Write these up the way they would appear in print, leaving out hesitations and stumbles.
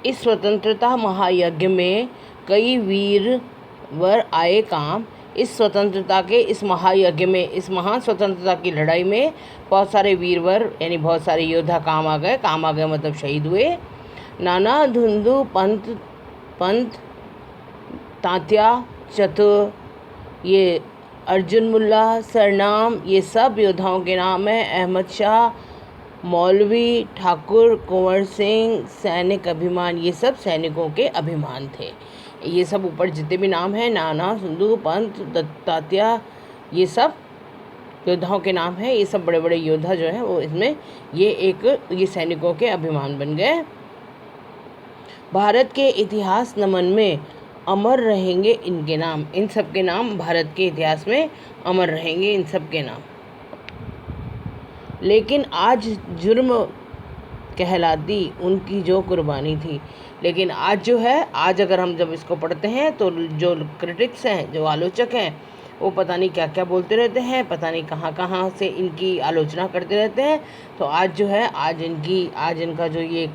इस स्वतंत्रता महायज्ञ में कई वीर वर आए काम। इस स्वतंत्रता के इस महायज्ञ में, इस महान स्वतंत्रता की लड़ाई में बहुत सारे वीरवर यानी बहुत सारे योद्धा काम आ गए। काम आ गए मतलब शहीद हुए। नाना धुंधु पंत तात्या चतुर, ये अर्जुन मुल्ला सरनाम, ये सब योद्धाओं के नाम हैं। अहमद शाह, मौलवी, ठाकुर, कुंवर सिंह, सैनिक अभिमान, ये सब सैनिकों के अभिमान थे। ये सब ऊपर जितने भी नाम हैं, नाना धुंधु पंत तात्या, ये सब योद्धाओं के नाम हैं। ये सब बड़े बड़े योद्धा जो हैं वो इसमें ये सैनिकों के अभिमान बन गए। भारत के इतिहास नमन में अमर रहेंगे इनके नाम। इन सब के नाम भारत के इतिहास में अमर रहेंगे, इन सब के नाम। लेकिन आज जुर्म कहलाती उनकी जो कुर्बानी थी। लेकिन आज जो है, आज अगर हम जब इसको पढ़ते हैं तो जो क्रिटिक्स हैं, जो आलोचक हैं, वो पता नहीं क्या क्या बोलते रहते हैं, पता नहीं कहाँ कहाँ से इनकी आलोचना करते रहते हैं। तो आज जो है, आज इनका जो ये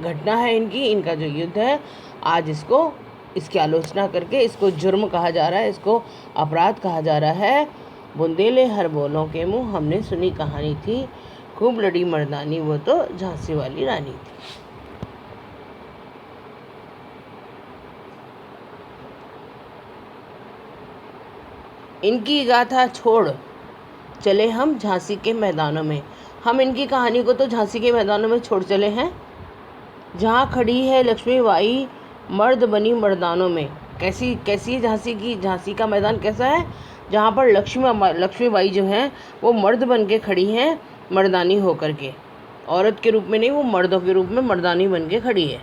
घटना है, इनका जो युद्ध है, आज इसकी आलोचना करके इसको जुर्म कहा जा रहा है, इसको अपराध कहा जा रहा है। बुंदेले हर बोलों के मुँह हमने सुनी कहानी थी, खूब लड़ी मर्दानी वो तो झांसी वाली रानी थी। इनकी गाथा छोड़ चले हम झांसी के मैदानों में। हम इनकी कहानी को तो झांसी के मैदानों में छोड़ चले हैं। जहाँ खड़ी है लक्ष्मी बाई मर्द बनी मर्दानों में। कैसी झांसी का मैदान कैसा है? जहाँ पर लक्ष्मी बाई जो हैं वो मर्द बन के खड़ी हैं, मर्दानी होकर के। औरत के रूप में नहीं, वो मर्दों के रूप में मर्दानी बन के खड़ी है।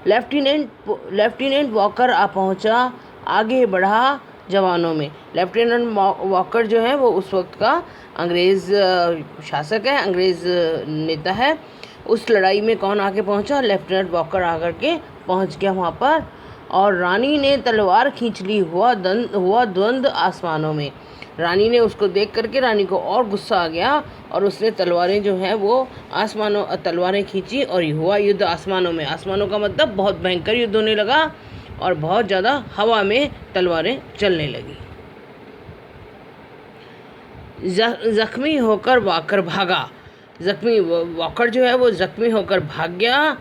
लेफ्टिनेंट वॉकर आ पहुँचा, आगे बढ़ा जवानों में। लेफ्टिनेंट वॉकर जो है वो उस वक्त का अंग्रेज़ शासक है, अंग्रेज़ नेता है। उस लड़ाई में कौन आके पहुंचा? लेफ्टिनेंट वॉकर आकर के पहुंच गया वहाँ पर। और रानी ने तलवार खींच ली, हुआ द्वंद्व आसमानों में। रानी ने उसको देख करके, रानी को और गुस्सा आ गया और उसने तलवारें जो हैं वो तलवारें खींची और हुआ युद्ध आसमानों में। आसमानों का मतलब बहुत भयंकर युद्ध होने लगा और बहुत ज़्यादा हवा में तलवारें चलने लगी। जख्मी होकर वॉकर भागा। वॉकर जो है वो जख्मी होकर भाग गया।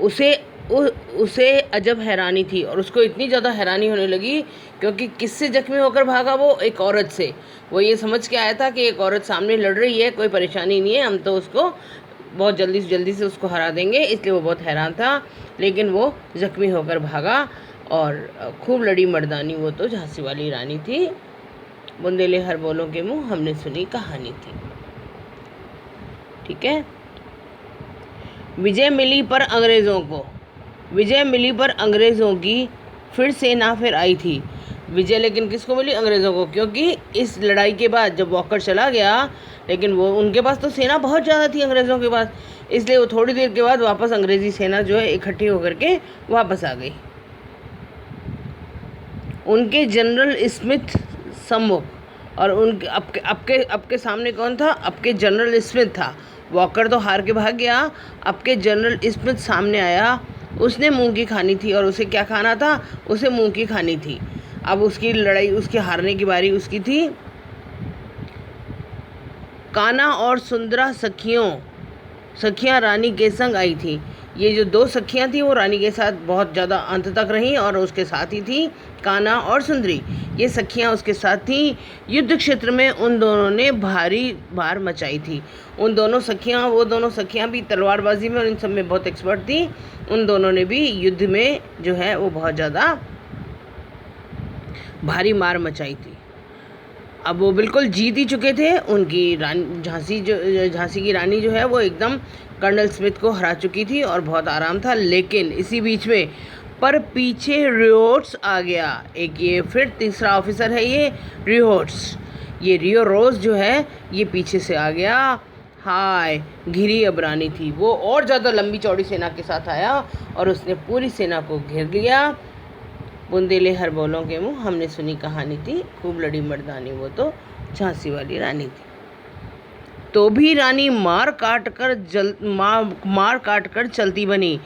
उसे अजब हैरानी थी और उसको इतनी ज़्यादा हैरानी होने लगी क्योंकि किससे जख्मी होकर भागा? वो एक औरत से। वो ये समझ के आया था कि एक औरत सामने लड़ रही है, कोई परेशानी नहीं है, हम तो उसको बहुत जल्दी से उसको हरा देंगे, इसलिए वो बहुत हैरान था। लेकिन वो जख्मी होकर भागा और खूब लड़ी मर्दानी वो तो झांसी वाली रानी थी। बुंदेले हर बोलों के मुँह हमने सुनी कहानी थी। ठीक है। विजय मिली पर अंग्रेज़ों की फिर सेना आई थी। विजय लेकिन किसको मिली? अंग्रेज़ों को। क्योंकि इस लड़ाई के बाद जब वॉकर चला गया, लेकिन वो उनके पास तो सेना बहुत ज़्यादा थी अंग्रेज़ों के पास, इसलिए वो थोड़ी देर के बाद वापस अंग्रेज़ी सेना जो है इकट्ठी होकर के वापस आ गई। उनके जनरल स्मिथ सम्मुख, और उनके आपके सामने कौन था? आपके जनरल स्मिथ था। वॉकर तो हार के भाग गया, आपके जनरल स्मिथ सामने आया। उसने मूंग की खानी थी और उसे क्या खाना था? उसे मूंग की खानी थी। अब उसकी लड़ाई, उसके हारने की बारी उसकी थी। काना और सुंदरा सखियां रानी के संग आई थी। ये जो दो सखियां थी वो रानी के साथ बहुत ज़्यादा अंत तक रहीं और उसके साथ ही थी काना और सुंदरी। ये सखियां उसके साथ थी। युद्ध क्षेत्र में उन दोनों ने भारी मार मचाई थी। वो दोनों सखियां भी तलवारबाजी में और इन सब में बहुत एक्सपर्ट थी। उन दोनों ने भी युद्ध में जो है वो बहुत ज़्यादा भारी मार मचाई थी। अब वो बिल्कुल जीत ही चुके थे। उनकी झांसी की रानी जो है वो एकदम कर्नल स्मिथ को हरा चुकी थी और बहुत आराम था। लेकिन इसी बीच में पर पीछे रियोट्स आ गया। एक ये फिर तीसरा ऑफिसर है ये रियोट्स। ये रियो रोज जो है ये पीछे से आ गया। हाय, घिरी अब रानी थी। वो और ज़्यादा लंबी चौड़ी सेना के साथ आया और उसने पूरी सेना को घेर लिया। बुंदेले हर बोलों के मुँह हमने सुनी कहानी थी, खूब लड़ी मर्दानी वो तो झांसी वाली रानी थी। तो भी रानी मार काट कर चलती बनी।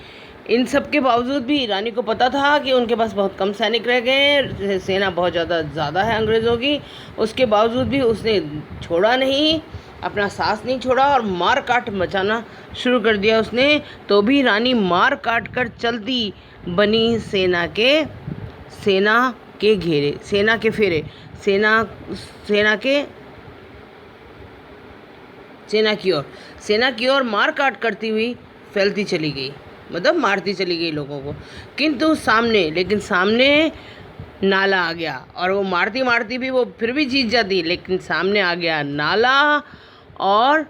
इन सब के बावजूद भी रानी को पता था कि उनके पास बहुत कम सैनिक रह गए हैं, सेना बहुत ज़्यादा है अंग्रेज़ों की। उसके बावजूद भी उसने छोड़ा नहीं, अपना साहस नहीं छोड़ा और मार काट मचाना शुरू कर दिया उसने। तो भी रानी मार काट कर चलती बनी सेना के घेरे, सेना के फेरे, सेना की ओर मार काट करती हुई फैलती चली गई, मतलब मारती चली गई लोगों को। लेकिन सामने नाला आ गया और वो मारती मारती भी वो फिर भी जीत जाती, लेकिन सामने आ गया नाला और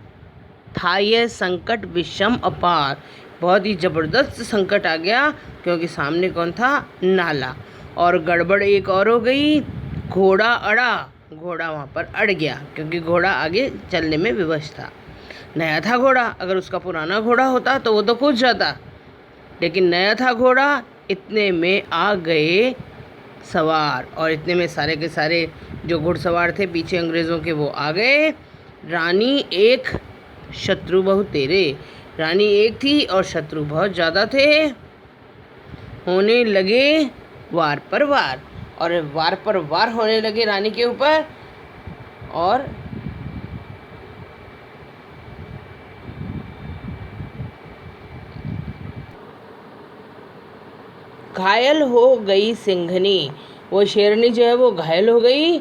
था यह संकट विषम अपार। बहुत ही ज़बरदस्त संकट आ गया, क्योंकि सामने कौन था? नाला। और गड़बड़ एक और हो गई, घोड़ा वहाँ पर अड़ गया, क्योंकि घोड़ा आगे चलने में विवश था। नया था घोड़ा, अगर उसका पुराना घोड़ा होता तो वो तो कूद जाता, लेकिन नया था घोड़ा। इतने में आ गए सवार, और इतने में सारे के सारे जो घुड़सवार थे पीछे अंग्रेज़ों के, वो आ गए। रानी एक शत्रु बहुत तेरे, रानी एक थी और शत्रु बहुत ज़्यादा थे। होने लगे वार पर वार, और वार पर वार होने लगे रानी के ऊपर। और घायल हो गई सिंघनी, वो शेरनी जो है वो घायल हो गई,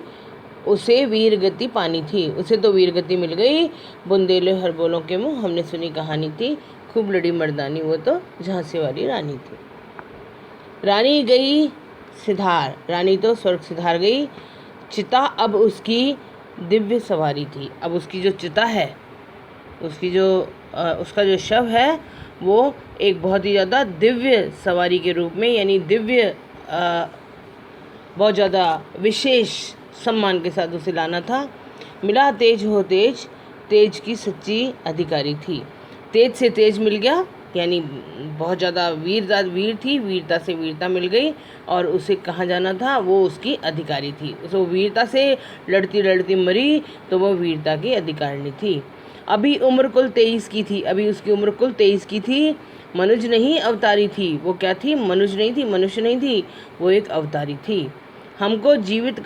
उसे वीर गति पानी थी, उसे तो वीर गति मिल गई। बुंदेले हर बोलों के मुँह, हमने सुनी कहानी थी, खूब लड़ी मर्दानी, वो तो झांसी वाली रानी थी। रानी गई सिधार, रानी तो स्वर्ग सिधार गई। चिता अब उसकी दिव्य सवारी थी, अब उसकी जो चिता है, उसका जो शव है, वो एक बहुत ही ज़्यादा दिव्य सवारी के रूप में, यानी दिव्य बहुत ज़्यादा विशेष सम्मान के साथ उसे लाना था। मिला तेज हो तेज, तेज की सच्ची अधिकारी थी। तेज से तेज मिल गया, यानी बहुत ज़्यादा वीर थी, वीरता से वीरता मिल गई, और उसे कहाँ जाना था? वो उसकी अधिकारी थी। वो वीरता से लड़ती लड़ती मरी, तो वो वीरता की अधिकारिणी थी। अभी उम्र कुल 23 की थी, अभी उसकी उम्र कुल 23 की थी। मनुज नहीं अवतारी थी, वो क्या थी? मनुज नहीं थी, मनुष्य नहीं थी, वो एक अवतारी थी। हमें जीवित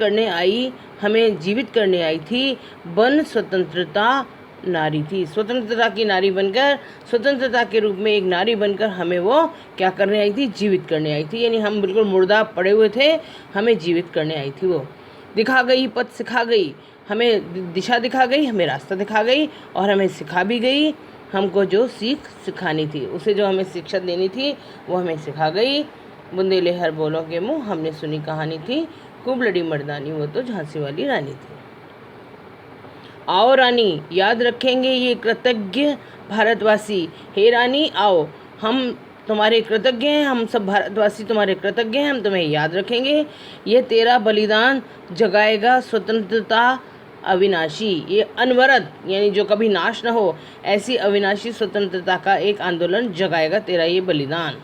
करने आई थी, बन स्वतंत्रता नारी थी। स्वतंत्रता की नारी बनकर, स्वतंत्रता के रूप में एक नारी बनकर हमें वो क्या करने आई थी? जीवित करने आई थी। यानी हम बिल्कुल मुर्दा पड़े हुए थे, हमें जीवित करने आई थी वो। दिखा गई पथ सिखा गई, हमें दिशा दिखा गई, हमें रास्ता दिखा गई, और हमें सिखा भी गई। हमको जो सीख सिखानी थी, उसे जो हमें शिक्षा देनी थी, वो हमें सिखा गई। बुंदेले हर बोलों के मुँह, हमने सुनी कहानी थी, खूब लड़ी मर्दानी, वो तो झांसी वाली रानी थी। आओ रानी, याद रखेंगे ये कृतज्ञ भारतवासी। हे रानी आओ, हम तुम्हारे कृतज्ञ हैं, हम सब भारतवासी तुम्हारे कृतज्ञ हैं, हम तुम्हें याद रखेंगे। ये तेरा बलिदान जगाएगा स्वतंत्रता अविनाशी, ये अनवरत, यानी जो कभी नाश न हो, ऐसी अविनाशी स्वतंत्रता का एक आंदोलन जगाएगा तेरा ये बलिदान।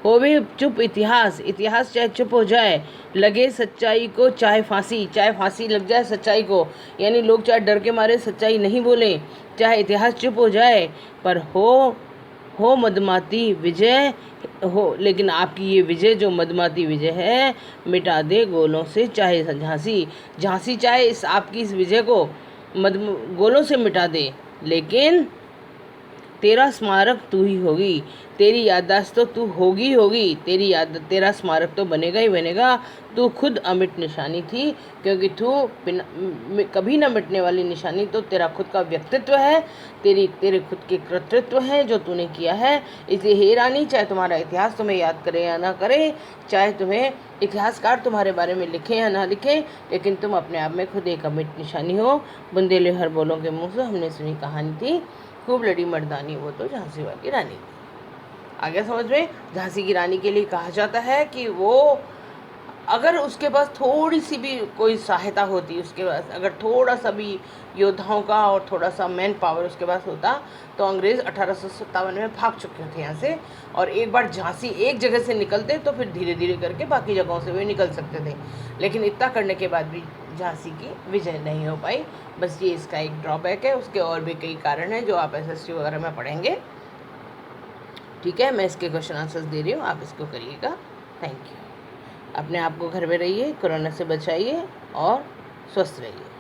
होवे चुप इतिहास, इतिहास चाहे चुप हो जाए, लगे सच्चाई को चाहे फांसी लग जाए सच्चाई को, यानी लोग चाहे डर के मारे सच्चाई नहीं बोलें, चाहे इतिहास चुप हो जाए, पर हो मदमाती विजय हो, लेकिन आपकी ये विजय जो मदमाती विजय है, मिटा दे गोलों से चाहे झांसी चाहे आपकी इस विजय को गोलों से मिटा दे, लेकिन तेरा स्मारक तू ही होगी, तेरी याददाश्त तो तू होगी, तेरा स्मारक तो बनेगा ही बनेगा। तू खुद अमिट निशानी थी, क्योंकि तू कभी न मिटने वाली निशानी तो तेरा खुद का व्यक्तित्व है, तेरे खुद के कृतित्व हैं जो तूने किया है। इसलिए हे रानी, चाहे तुम्हारा इतिहास तुम्हें याद करे या ना करे, चाहे तुम्हें इतिहासकार तुम्हारे बारे में लिखें या ना लिखें, लेकिन तुम अपने आप में खुद एक अमिट निशानी हो। बुंदेले हर बोलों के मुँह से हमने सुनी कहानी थी, खूब लड़ी मर्दानी, वो तो झांसी वाली रानी थी। आगे समझ में? झांसी की रानी के लिए कहा जाता है कि वो अगर उसके पास थोड़ी सी भी कोई सहायता होती, उसके पास अगर थोड़ा सा भी योद्धाओं का और थोड़ा सा मैन पावर उसके पास होता, तो अंग्रेज़ 1857 में भाग चुके थे यहाँ से, और एक बार झांसी एक जगह से निकलते तो फिर धीरे धीरे करके बाकी जगहों से वे निकल सकते थे। लेकिन इतना करने के बाद भी झांसी की विजय नहीं हो पाई। बस ये इसका एक ड्रॉबैक है, उसके और भी कई कारण हैं जो आप एसएसटी वगैरह में पढ़ेंगे। ठीक है, मैं इसके क्वेश्चन आंसर्स दे रही हूँ, आप इसको करिएगा। Thank you. अपने आप को घर में रहिए, कोरोना से बचाइए और स्वस्थ रहिए।